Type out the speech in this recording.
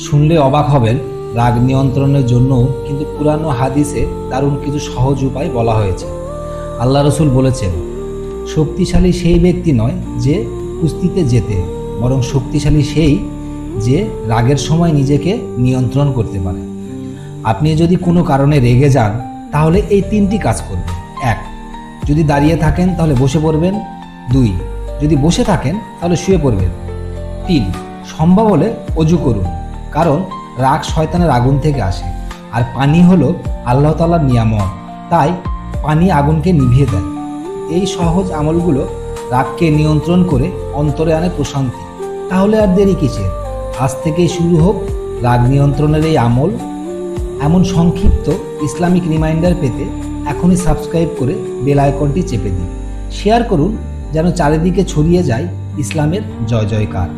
শুনলে অবাক হবেন, রাগ নিয়ন্ত্রণের জন্য কিন্তু কুরআন ও হাদিসে দারুণ কিছু সহজ উপায় বলা হয়েছে। আল্লাহ রসুল বলেছেন, শক্তিশালী সেই ব্যক্তি নয় যে কুস্তিতে জেতে, বরং শক্তিশালী সেই যে রাগের সময় নিজেকে নিয়ন্ত্রণ করতে পারে। আপনি যদি কোনো কারণে রেগে যান, তাহলে এই 3টি কাজ করবেন। 1, যদি দাঁড়িয়ে থাকেন তাহলে বসে পড়বেন। 2, যদি বসে থাকেন তাহলে শুয়ে পড়বেন। 3, সম্ভব হলে অজু করুন, কারণ রাগ শয়তানের আগুন থেকে আসে, আর পানি হলো আল্লাহ তাআলার নিয়ামত, তাই পানি আগুনকে নিভিয়ে দেয়। এই সহজ আমলগুলো রাগকে নিয়ন্ত্রণ করে অন্তরে আনে প্রশান্তি। তাহলে আর দেরি কিসের? আজ থেকেই শুরু হোক রাগ নিয়ন্ত্রণের এই আমল। এমন সংক্ষিপ্ত ইসলামিক রিমাইন্ডার পেতে এখনই সাবস্ক্রাইব করে বেল আইকনটি চেপে দিন। শেয়ার করুন যেন চারিদিকে ছড়িয়ে যায় ইসলামের জয় জয়কার।